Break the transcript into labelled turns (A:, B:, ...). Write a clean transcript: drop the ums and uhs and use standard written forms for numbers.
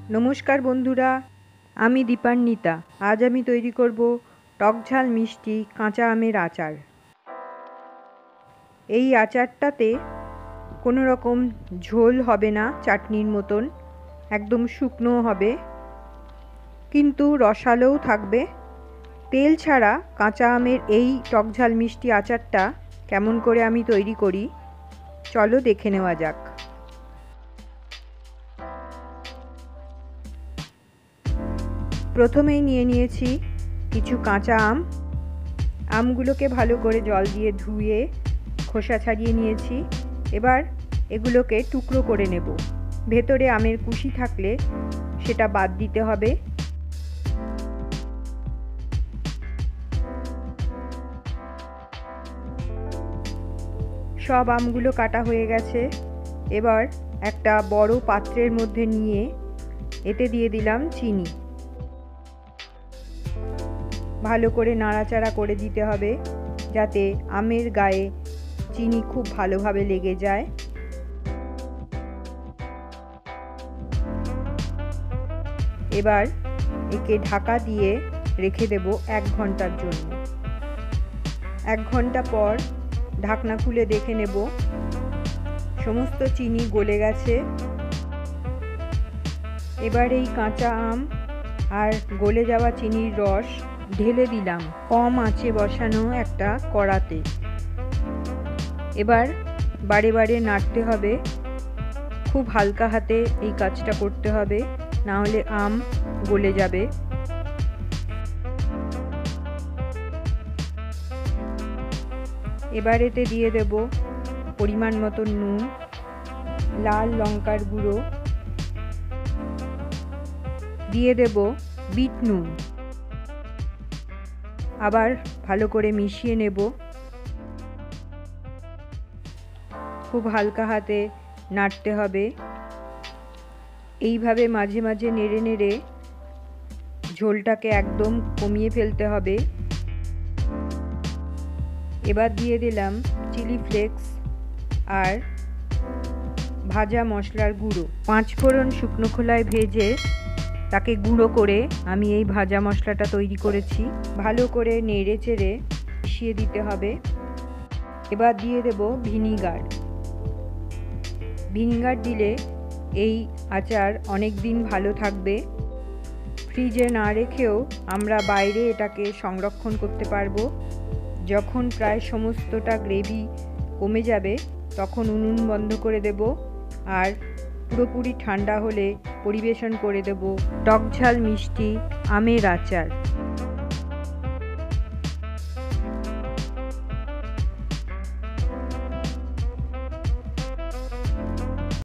A: নমস্কার বন্ধুরা, আমি দীপান্বিতা। আজ আমি তৈরি করব টকঝাল মিষ্টি কাঁচা আমের আচার। এই আচারটাতে কোনো রকম ঝোল হবে না, চাটনির মতন একদম শুকনো হবে, কিন্তু রসালোও থাকবে। তেল ছাড়া কাঁচা আমের এই টকঝাল মিষ্টি আচারটা কেমন করে আমি তৈরি করি চলো দেখে নেওয়া যাক। প্রথমেই নিয়ে নিয়েছি কিছু কাঁচা আম। আমগুলোকে ভালো করে জল দিয়ে ধুয়ে খোসা ছাড়িয়ে নিয়েছি। এবার এগুলোকে টুকরো করে নেব। ভেতরে আমের কুশি থাকলে সেটা বাদ দিতে হবে। সব আমগুলো কাটা হয়ে গেছে। এবার একটা বড় পাত্রের মধ্যে নিয়ে এতে দিয়ে দিলাম চিনি। ভালো করে নাড়াচাড়া করে দিতে হবে যাতে আমের গায়ে চিনি খুব ভালোভাবে লেগে যায়। এবার একে ঢাকা দিয়ে রেখে দেব 1 ঘন্টার জন্য। 1 ঘন্টা পর ঢাকনা খুলে দেখে নেব সমস্ত চিনি গলে গেছে। এবার এই কাঁচা আম আর গলে যাওয়া চিনির রস ঢেলে দিলাম কম আঁচে বসানো একটা কড়াতে। এবার বারে বারে নাড়তে হবে, খুব হালকা হাতে এই কাজটা করতে হবে, না হলে আম গলে যাবে। এবার এতে দিয়ে দেব পরিমাণ মতো নুন, লাল লঙ্কার গুঁড়ো, দিয়ে দেব বিট নুন। আবার ভালো করে মিশিয়ে নেব। খুব হালকা হাতে নাড়তে হবে। এইভাবে মাঝে মাঝে নেড়ে নেড়ে ঝোলটাকে একদম কমিয়ে ফেলতে হবে। এবার দিয়ে দিলাম চিলি ফ্লেক্স আর ভাজা মশলার গুঁড়ো। 5 ফোড়ন শুকনো খোলায় ভেজে তাকে গুঁড়ো করে আমি এই ভাজা মশলাটা তৈরি করেছি। ভালো করে নেড়ে চেড়ে মিশিয়ে দিতে হবে। এবার দিয়ে দেব ভিনিগার। ভিনিগার দিলে এই আচার অনেক দিন ভালো থাকবে। ফ্রিজে না রেখেও আমরা বাইরে এটাকে সংরক্ষণ করতে পারবো। যখন প্রায় সমস্তটা গ্রেভি কমে যাবে তখন উনুন বন্ধ করে দেব আর পুরোপুরি ঠান্ডা হলে পরিবেশন করে দেব টকঝাল মিষ্টি আমের আচার।